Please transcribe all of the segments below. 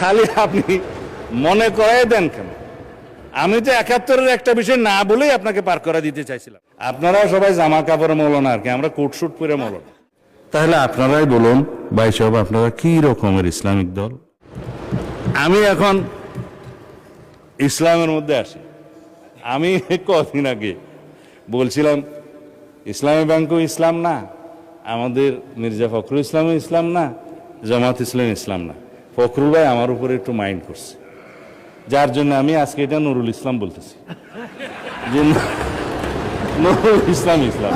খালি আপনি মনে করাই দেন কেন? আমি তো 71-এর একটা বিষয় না বলেই আপনাকে পার করা দিতে চাইছিলাম। আপনারা সবাই জামা কাপড় মৌলানা আর কি, আমরা কোট শুট পরে মৌলানা। তাহলে আপনারাই বলুন ভাই সাহেব, আপনারা কি রকমের ইসলামিক দল? আমি এখন ইসলামের মধ্যে আসি। আমি কদিন আগে বলছিলাম ইসলামী ব্যাংকও ইসলাম না, আমাদের মির্জা ফখরুল ইসলামও ইসলাম না, জামাত ইসলাম ইসলাম না। ফখরুল ভাই আমার উপরে একটু মাইন্ড করছে, যার জন্য আমি আজকে এটা নুরুল ইসলাম বলতেছি, যে নুরুল ইসলাম ইসলাম।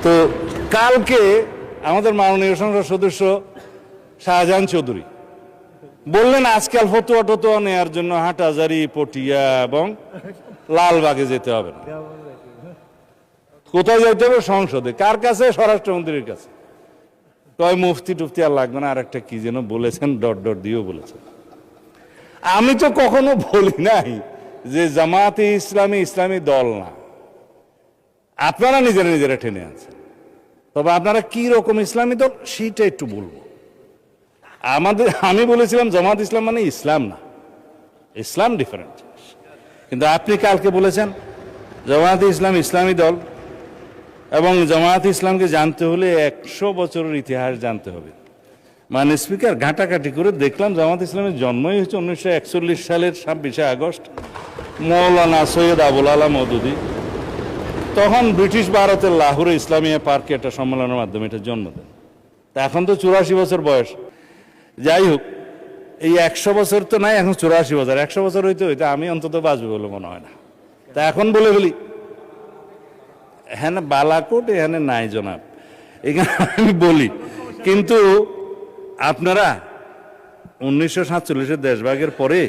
তো কালকে আমাদের মাননীয় সংসদ সদস্য শাহজাহান চৌধুরী বললেন আজকাল ফতুয়া টতুয়া নেওয়ার জন্য হাটহাজারী, পটিয়া এবং লালবাগে যেতে হবে না। কোথায় যেতে হবে? সংসদে। কার কাছে? স্বরাষ্ট্রমন্ত্রীর কাছে। কয় মুফতি টুফতি আর লাগবে না, আর একটা কি যেন বলেছেন, ডট ডট দিয়েও বলেছেন। আমি তো কখনো বলি নাই যে জামাতে ইসলামী ইসলামী দল না, আপনারা নিজেরা নিজেরা টেনে আছেন। তবে আপনারা কি রকম ইসলামী দল সেটা একটু বলবো। আমি বলেছিলাম জামাত ইসলাম মানে ইসলাম না, ইসলাম ডিফারেন্ট। কিন্তু আপনি কালকে বলেছেন জামাত ইসলাম ইসলামী দল, এবং জামাত ইসলামকে জানতে হলে 100 বছরের ইতিহাস জানতে হবে। মানে স্পিকার ঘাটাঘাটি করে দেখলাম জামাত ইসলামের জন্মই হচ্ছে 1941 সালের 26শে আগস্ট, মৌলানা সৈয়দ আবুল আলা মওদুদী তখন ব্রিটিশ ভারতের লাহোরে ইসলামিয়া পার্কে একটা সম্মেলনের মাধ্যমে এটা জন্ম দেন। তা এখন তো 84 বছর বয়স। যাই হোক, এই 100 বছর তো নাই, এখন 84 বছর। 100 বছর হইতে হইতে আমি অন্তত বাঁচবে বলে মনে হয় না। তা এখন বলে বলি হ্যাঁ বালাকোট এখানে নাই জনাব, এখানে আমি বলি। কিন্তু আপনারা 1947-এর দেশভাগের পরে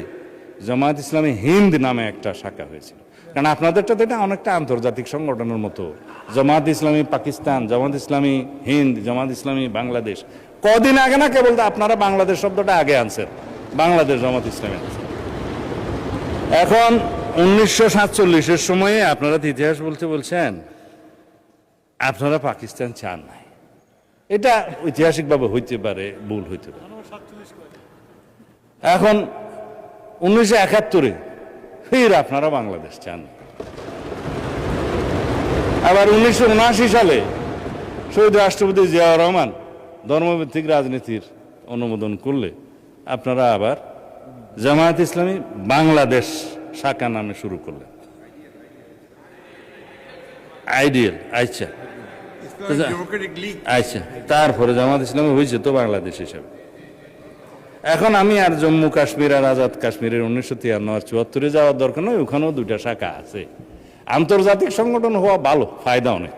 জামাত ইসলামী হিন্দ নামে একটা শাখা হয়েছিল, কারণ আপনাদেরটা তো এটা অনেকটা আন্তর্জাতিক সংগঠনের মতো। জামাত ইসলামী পাকিস্তান, জামাত ইসলামী হিন্দ, জামাত ইসলামী বাংলাদেশ। কদিন আগে না কেবল আপনারা বাংলাদেশ শব্দটা আগে আনছেন, বাংলাদেশ জামাত ইসলামী আনছেন। এখন 1947-এর সময়ে আপনারা ইতিহাস বলছেন আপনারা পাকিস্তান চান নাই। এটা ঐতিহাসিকভাবে হইতে পারে, ভুল হইতে পারে। এখন 1971-এ ফির আপনারা বাংলাদেশ চান। আবার 1979 সালে শহীদ রাষ্ট্রপতি জিয়াউর রহমান ধর্মভিত্তিক রাজনীতির অনুমোদন করলে আপনারা আবার জামায়াত ইসলামী বাংলাদেশ শাখা নামে শুরু করলেন। আইডিয়াল, আচ্ছা আচ্ছা, তারপরে জামাত ইসলামী হয়েছে তো বাংলাদেশ হিসাবে। এখন আমি আর জম্মু কাশ্মীর আর আজাদ কাশ্মীরের 1953 আর 74-এ যাওয়ার দরকার নয়, ওখানেও 2টা শাখা আছে। আন্তর্জাতিক সংগঠন হওয়া ভালো, ফায়দা অনেক।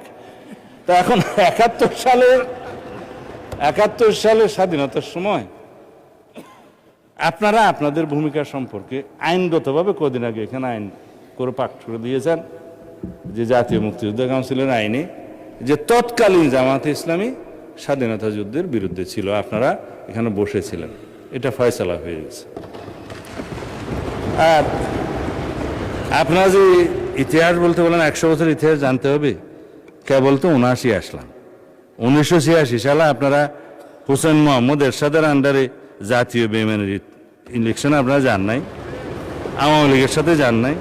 তা এখন 71 সালের স্বাধীনতার সময় আপনারা আপনাদের ভূমিকা সম্পর্কে আইনগতভাবে কদিন আগে এখানে আইন করে পাঠ করে দিয়েছেন যে জাতীয় মুক্তিযুদ্ধ কাউন্সিলের আইনে যে তৎকালীন জামাতে ইসলামী স্বাধীনতা যুদ্ধের বিরুদ্ধে ছিল, আপনারা এখানে বসেছিলেন, এটা ফয়সালা হয়ে গেছে। আর আপনারা যে ইতিহাস বলতে বলেন 100 বছর ইতিহাস জানতে হবে, কেবল তো 79 আসলাম। 1986 সালে আপনারা হোসেন মোহাম্মদ এরশাদের আন্ডারে জাতীয় বেইমানির ইলেকশনে আপনারা যান নাই, আওয়ামী লীগের সাথে যান নাই।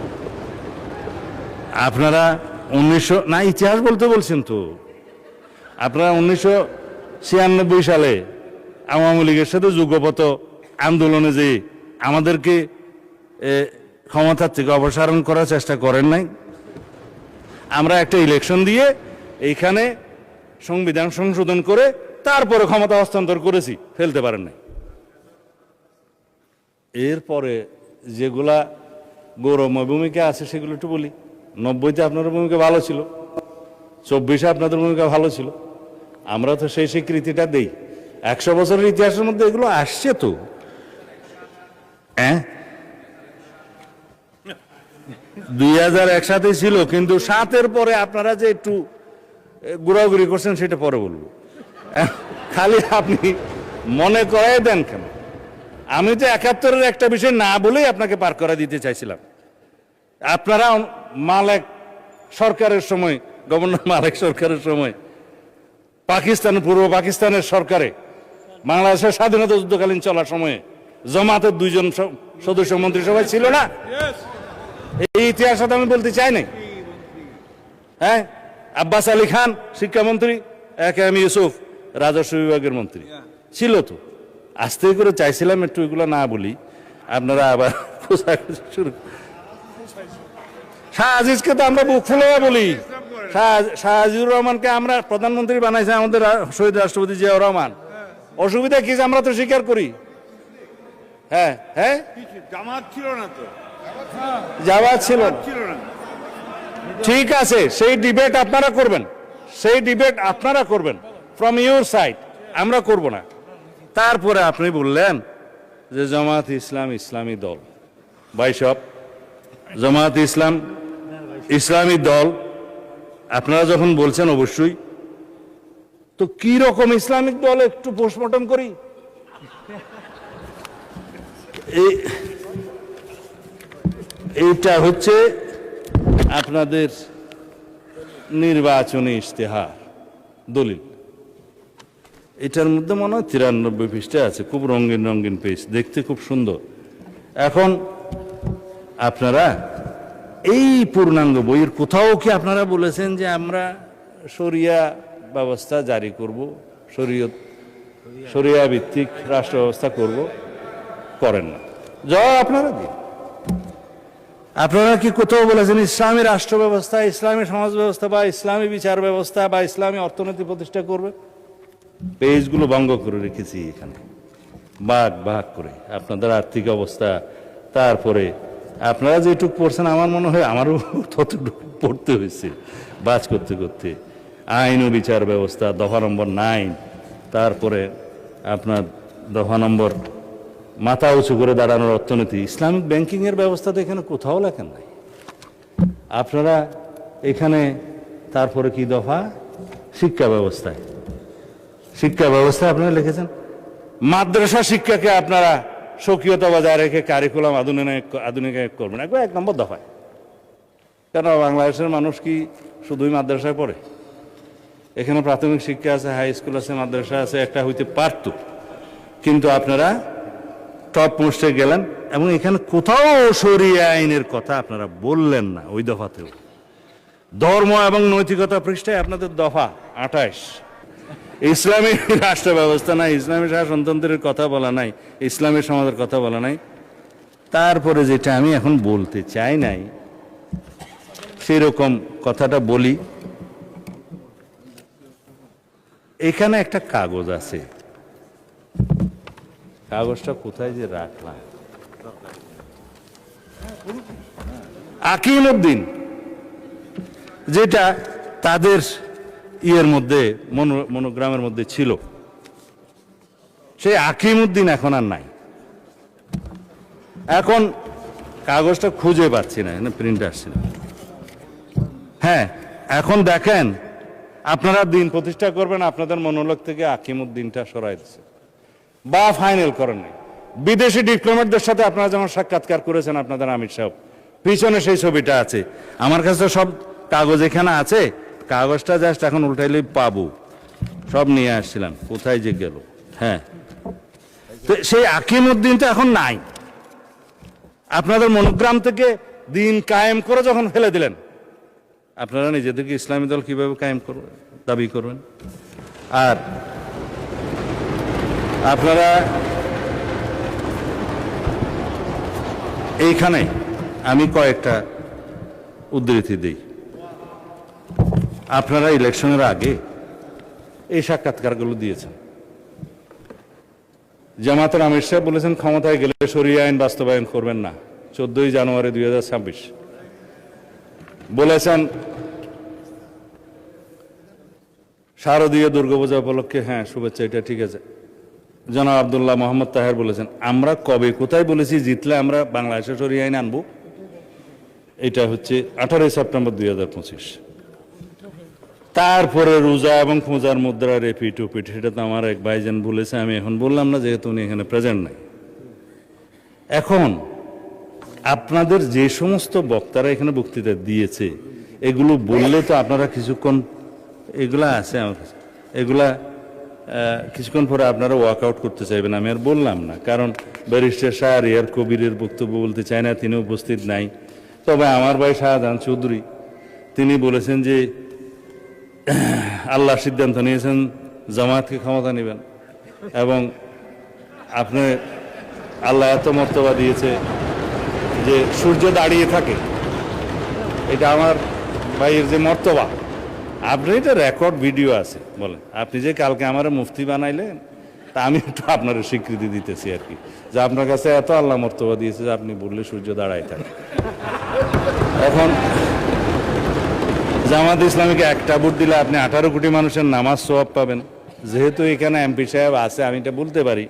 আপনারা 1900 না, ইতিহাস বলতে বলছেন তো, আপনারা 1996 সালে আওয়ামী লীগের সাথে যুগপত আন্দোলনে যে আমাদেরকে ক্ষমতার থেকে অপসারণ করার চেষ্টা করেন নাই। আমরা একটা ইলেকশন দিয়ে এইখানে সংবিধান সংশোধন করে তারপরে ক্ষমতা হস্তান্তর করেছি, ফেলতে পারেন নাই। এরপরে যেগুলা গৌরবময় ভূমিকা আছে সেগুলো একটু বলি। 90-তে আপনাদের ভূমিকা ভালো ছিল, 24-এ আপনাদের ভূমিকা ভালো ছিল, আমরা তো সেই স্বীকৃতিটা দেই। 100 বছরের ইতিহাসের মধ্যে এগুলো আসছে তো। হ্যাঁ, 2001 সাথে ছিল, কিন্তু 7-এর পরে আপনারা যে একটু ঘোরাঘুরি করছেন সেটা পরে বলবো। খালি আপনি মনে করাই দেন কেন? আমি তো 71-এর একটা বিষয় না বলেই আপনাকে পার করা দিতে চাইছিলাম। আপনারা মালেক সরকারের সময়, গভর্নর মালেক সরকারের সময়, পাকিস্তান, পূর্ব পাকিস্তানের সরকারে বাংলাদেশের স্বাধীনতা যুদ্ধকালীন চলার সময়ে জামাতের 2 জন সদস্য মন্ত্রিসভায় ছিল না? এই ইতিহাস সাথে আমি বলতে চাই না। হ্যাঁ, আব্বাস আলী খান শিক্ষামন্ত্রী, একে আমি ইউসুফ রাজস্ব বিভাগের মন্ত্রী ছিল। তো আস্তে করে চাইছিলাম একটু এগুলো না বলি, আপনারা আবার শুরু। শাহ আজিজকে তো আমরা বুক ফুলে বলি, শাহ আজিজুর রহমানকে আমরা প্রধানমন্ত্রী বানাইছে আমাদের শহীদ রাষ্ট্রপতি জিয়াউর রহমান। অসুবিধা কি আমরা তো স্বীকার করি। হ্যাঁ হ্যাঁ, জামাত ছিল না তো, জামাত ছিল না। ছিল না। ঠিক আছে, সেই ডিবেট আপনারা করবেন, সেই ডিবেট আপনারা করবেন ফ্রম ইউর সাইড, আমরা করব না। তারপরে আপনি বললেন যে জামাত ইসলাম ইসলামী দল। ভাই সব জামাত ইসলাম ইসলামী দল আপনারা যখন বলছেন, অবশ্যই তো কি রকম ইসলামিক দল একটু পোস্টমর্টম করি। এইটা হচ্ছে আপনাদের নির্বাচনী ইশতেহার দলিল। এটার মধ্যে মনে হয় 93 পৃষ্ঠা আছে, খুব রঙিন রঙিন পেজ, দেখতে খুব সুন্দর। এখন আপনারা এই পূর্ণাঙ্গ বইয়ের কোথাও কি আপনারা বলেছেন যে আমরা শরিয়া ব্যবস্থা জারি করব, শরিয়া ভিত্তিক রাষ্ট্র ব্যবস্থা করব? করেন না। জবাব আপনারা দিন। আপনারা কি কোথাও বলেছেন ইসলামী রাষ্ট্র ব্যবস্থা, ইসলামী সমাজ ব্যবস্থা বা ইসলামী বিচার ব্যবস্থা বা ইসলামী অর্থনীতি প্রতিষ্ঠা করবে? পেজগুলো ভঙ্গ করে রেখেছি এখানে, ভাগ ভাগ করে আপনাদের আর্থিক অবস্থা। তারপরে আপনারা যেটুকু পড়ছেন, আমার মনে হয় আমারও ততটুকু পড়তে হয়েছে বাজ করতে করতে। আইন ও বিচার ব্যবস্থা দফা নম্বর 9, তারপরে আপনার দফা নম্বর মাথা উঁচু করে দাঁড়ানোর অর্থনীতি, ইসলামিক ব্যাংকিং এর ব্যবস্থা তো এখানে কোথাও লেখেন নাই আপনারা। এখানে তারপরে কি দফা? শিক্ষা ব্যবস্থায়, শিক্ষা ব্যবস্থায় আপনারা লিখেছেন মাদ্রাসা শিক্ষাকে আপনারা স্বকীয়তা বজায় রেখে কারিকুলাম আধুনিকায়ন করবেন, একবার 1 নম্বর দফায়। কেন বাংলাদেশের মানুষ কি শুধুই মাদ্রাসায় পড়ে? এখানে প্রাথমিক শিক্ষা আছে, হাই স্কুল আছে, মাদ্রাসা আছে, একটা হইতে পারত। কিন্তু আপনারা টপ পোস্টে গেলেন এবং এখানে কোথাও শরিয়া আইনের কথা আপনারা বললেন না। ওই দফাতেও ধর্ম এবং নৈতিকতা পৃষ্ঠায় আপনাদের দফা 28, ইসলামী রাষ্ট্র ব্যবস্থা নাই, ইসলামী শাসনতন্ত্রের কথা বলা নাই, ইসলামী সমাজের কথা বলা নাই। তারপরে যেটা আমি এখন বলতে চাই নাই, সেরকম কথাটা বলি। এখানে একটা কাগজ আছে, কাগজটা কোথায় যে রাখলাম, আকিমউদ্দিন, যেটা তাদের ইয়ের মধ্যে মনোগ্রামের মধ্যে ছিল, সেই আকিমউদ্দিন এখন আর নাই। এখন কাগজটা খুঁজে পাচ্ছি না, প্রিন্ট আসছে না। হ্যাঁ, এখন দেখেন আপনারা দিন প্রতিষ্ঠা করবেন, আপনাদের মনোলগ থেকে আকিমউদ্দিনটা সরাই দিচ্ছে বা ফাইনাল করেন নাই। বিদেশি ডিপ্লোম্যাটদের সাথে আপনারা যেমন সাক্ষাৎকার করেছেন আপনাদের আমির সাহেব, পিছনে সেই ছবিটা আছে। আমার কাছে তো সব কাগজ এখানে আছে, কাগজটা জাস্ট এখন উল্টাইলেই পাবো। সব নিয়ে আসছিলাম, কোথায় যে গেল। হ্যাঁ, তো সেই আকিমউদ্দিনটা এখন নাই। আপনাদের মনোগ্রাম থেকে দিন কায়েম করে যখন ফেলে দিলেন, আপনারা নিজেদেরকে ইসলামী দল কিভাবে কায়েম করবেন, দাবি করবেন? আর আপনারা এইখানে আমি কয়েকটা উদ্ধৃতি দিই। আপনারা ইলেকশনের আগে এই সাক্ষাৎকারগুলো দিয়েছেন। জামাতের আমির সাহেব বলেছেন ক্ষমতায় গেলে শরিয়া আইন বাস্তবায়ন করবেন না, 14 জানুয়ারি 2026 বলেছেন। শারদীয় দুর্গাপূজা উপলক্ষে, হ্যাঁ শুভেচ্ছা, এটা ঠিক আছে। জনাব আব্দুল্লাহ মোহাম্মদ তাহের বলেছেন আমরা কবে কোথায় বলেছি জিতলে আমরা বাংলাদেশে শরিয়া আইন আনবো? এটা হচ্ছে 18 সেপ্টেম্বর 2025। তারপরে রোজা এবং খোঁজার মুদ্রা রেপিট উপিট, সেটা তো আমার এক ভাইজান বলেছে, আমি এখন বললাম না যেহেতু উনি এখানে প্রেজেন্ট নাই। এখন আপনাদের যে সমস্ত বক্তারা এখানে বক্তৃতা দিয়েছে, এগুলো বললে তো আপনারা কিছুক্ষণ, এগুলা আছে আমার কাছে, এগুলা কিছুক্ষণ পরে আপনারা ওয়ার্কআউট করতে চাইবেন, আমি আর বললাম না, কারণ ব্যারিস্টার শাহরিয়ার কবিরের বক্তব্য বলতে চায় না, তিনি উপস্থিত নাই। তবে আমার ভাই শাহজাহান চৌধুরী তিনি বলেছেন যে আল্লাহ সিদ্ধান্ত নিয়েছেন জামায়াতকে ক্ষমতা নেবেন, এবং আপনি আল্লাহ এত মর্তবা দিয়েছে যে সূর্য দাঁড়িয়ে থাকে, এটা আমার ভাইয়ের যে মর্তবা। আপনি এটা রেকর্ড ভিডিও আছে, বলেন আপনি যে কালকে আমার মুফতি বানাইলেন, তা আমি একটু আপনার স্বীকৃতি দিতেছি আর কি, যে আপনার কাছে এত আল্লাহ মর্তবা দিয়েছে যে আপনি বললে সূর্য দাঁড়ায় থাকে। এখন জামাত ইসলামীকে একটা ভোট দিলে আপনি 18 কোটি মানুষের নামাজ সওয়াব পাবেন। যেহেতু এখানে এমপি সাহেব আছে, আমি এটা বলতে পারি,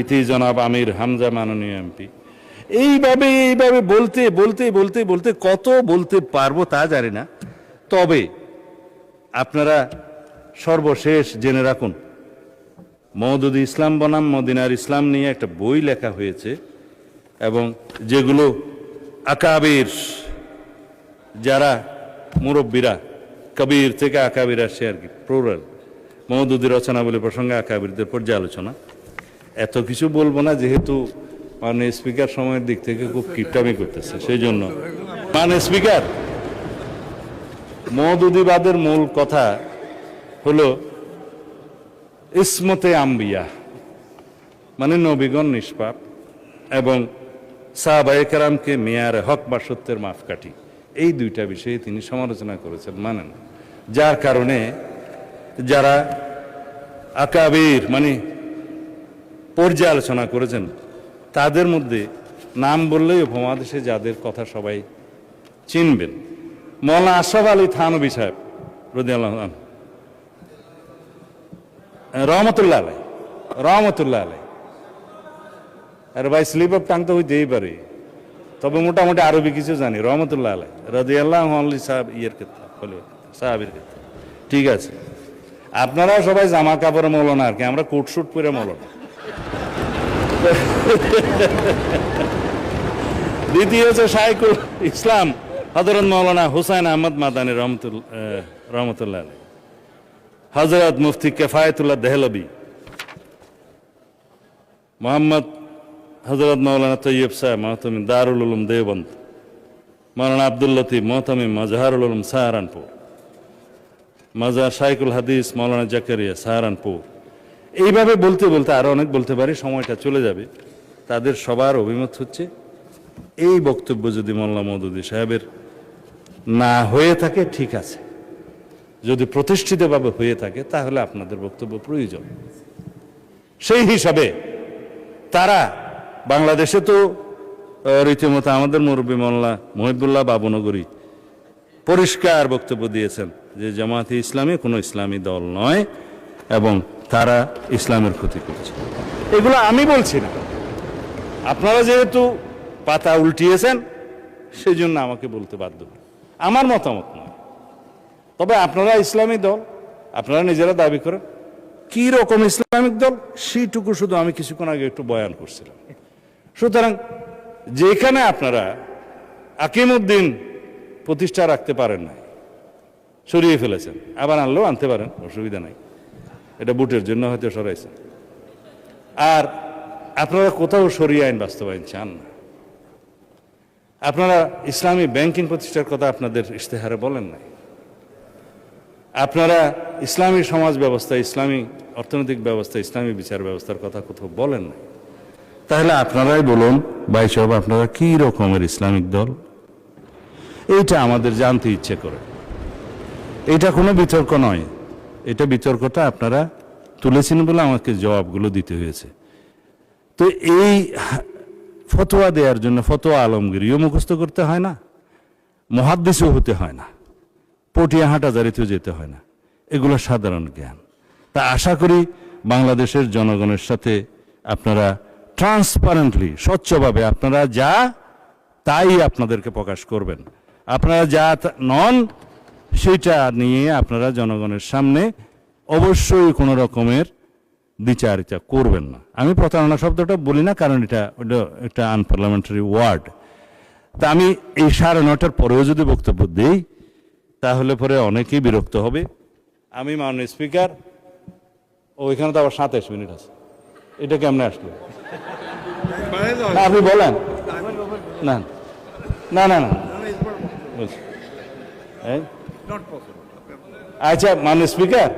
ইতি জনাব আমির হামজা মাননীয় এমপি। এইভাবে বলতে বলতে বলতে বলতে কত বলতে পারবো তা জানি না। তবে আপনারা সর্বশেষ জেনে রাখুন, মওদুদি ইসলাম বনাম মদিনার ইসলাম নিয়ে একটা বই লেখা হয়েছে, এবং যেগুলো আকাবির যারা মুরব্বীরা, কবির থেকে আকাবির আসে আর কি, প্লুরাল, মওদুদি রচনাবলী প্রসঙ্গে আকাবিরদের পর্যালোচনা। এত কিছু বলবো না, যেহেতু মাননীয় স্পিকার সময়ের দিক থেকে খুব কিপটামি করতেছে, সেই জন্য। মাননীয় স্পিকার, মওদুদিবাদের মূল কথা হলো ইসমতে আম্বিয়া, মানে নবীগণ নিষ্পাপ, এবং সাহাবায়ে কেরামকে মেয়ারে হক বা সত্যের মাপকাঠি, এই দুইটা বিষয়ে তিনি সমালোচনা করেছেন, মানেন। যার কারণে যারা আকাবির মানে পর্যালোচনা করেছেন, তাদের মধ্যে নাম বললেই উপমহাদেশে যাদের কথা সবাই চিনবেন, মৌলানা আশরাফ আলী থানভী সাহেব রাদিয়াল্লাহু আনহু, রহমতুল্লাহ আলাই, রহমতুল্লাহ আলাই। আরে ভাই, স্লিপ অফ টাং তো হইতেই পারে, তবে মোটামুটি আরবি কিছু জানি। রহমতুল্লাহ আলাই রাদিয়াল্লাহু আনহু সাহেব ইয়ের ক্ষেত্রে, সাহাবীর ক্ষেত্রে, ঠিক আছে। আপনারা সবাই জামা কাপড়ে মৌলানা আর কি, আমরা কোট শুট পরে মৌলানা। দ্বিতীয় হচ্ছে শাইখুল ইসলাম হযরত মৌলানা হুসাইন আহমদ মাদানী রহমতুল্লাহ আলাই, হযরত মুফতি কিফায়াতুল্লাহ দেহলভী, মোহাম্মদ হযরত মৌলানা তৈয়ব সাহেব মহতমিম দারুল উলুম দেওবন্দ, মৌলানা আব্দুল লতিফ মহতমিম মাজহারুল উলুম সাহারানপুর, মাজার শাইখুল হাদিস মৌলানা জাকারিয়া সাহারানপুর। এইভাবে বলতে বলতে আরো অনেক বলতে পারি, সময়টা চলে যাবে। তাদের সবার অভিমত হচ্ছে এই বক্তব্য যদি মোল্লা মওদুদি সাহেবের না হয়ে থাকে ঠিক আছে, যদি প্রতিষ্ঠিতভাবে হয়ে থাকে তাহলে আপনাদের বক্তব্য প্রয়োজন। সেই হিসাবে তারা বাংলাদেশে তো রীতিমতো আমাদের মুরব্বী মোল্লা মহিবুল্লাহ বাবুনগরী পরিষ্কার বক্তব্য দিয়েছেন যে জামায়াতে ইসলামী কোনো ইসলামী দল নয় এবং তারা ইসলামের ক্ষতি করছে। এগুলো আমি বলছি না, আপনারা যেহেতু পাতা উল্টিয়েছেন সেই জন্য আমাকে বলতে বাধ্য, আমার মতামত নয়। তবে আপনারা ইসলামী দল, আপনারা নিজেরা দাবি করেন, কি রকম ইসলামিক দল সেইটুকু শুধু আমি কিছুক্ষণ আগে একটু বয়ান করছিলাম। সুতরাং যেখানে আপনারা আকিমউদ্দিন প্রতিষ্ঠা রাখতে পারেন না, সরিয়ে ফেলেছেন, আবার আনলেও আনতে পারেন, অসুবিধা নাই, এটা বুটের জন্য হয়তো সরাইছেন। আর আপনারা কোথাও সরিয়ে আইন বাস্তবায়ন চান না। আপনারা ইসলামী ব্যাংকিং প্রতিষ্ঠার কথা আপনাদের ইশতেহারে বলেন নাই। আপনারা ইসলামী সমাজ ব্যবস্থা, ইসলামী অর্থনৈতিক ব্যবস্থা, ইসলামী বিচার ব্যবস্থার কথা কোথাও বলেন নাই। তাহলে আপনারাই বলুন ভাই সাহেব, আপনারা কি রকমের ইসলামিক দল? এইটা আমাদের জানতে ইচ্ছে করে। এটা কোনো বিতর্ক নয়, এটা বিতর্কটা আপনারা তুলেছেন বলে আমাকে জবাবগুলো দিতে হয়েছে। তো এই ফতোয়া দেওয়ার জন্য ফতোয়া আলমগীরিও মুখস্থ করতে হয় না, মুহাদ্দিসও হতে হয় না, পটিয়া হাটাজারিতেও যেতে হয় না, এগুলো সাধারণ জ্ঞান। তা আশা করি বাংলাদেশের জনগণের সাথে আপনারা ট্রান্সপারেন্টলি, স্বচ্ছভাবে আপনারা যা তাই আপনাদেরকে প্রকাশ করবেন। আপনারা যা নন সেটা নিয়ে আপনারা জনগণের সামনে অবশ্যই কোনো রকমের দ্বিচারিতা করবেন না। আমি প্রতারণা শব্দটা বলি না, কারণ এটা একটা আনপার্লামেন্টারি ওয়ার্ড। তা আমি এই 9:30 পরেও যদি বক্তব্য দিই তাহলে পরে অনেকেই বিরক্ত হবে। আমি মাননীয় স্পিকার ওইখানে তো আবার 27 মিনিট আছে, এটা কেমনে আসলো? বাড়াই দাও। না, আপনি বলেন। না না না না বলছি। এই, Not possible. আচ্ছা মাননীয় স্পিকার,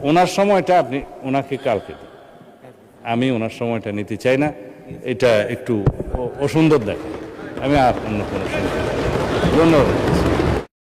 ওনার সময়টা আপনি ওনাকে কালকে দিন। আমি ওনার সময়টা নিতে চাই না, এটা একটু অসুন্দর দেখে। আমি আর অন্য কোনো সময়, ধন্যবাদ।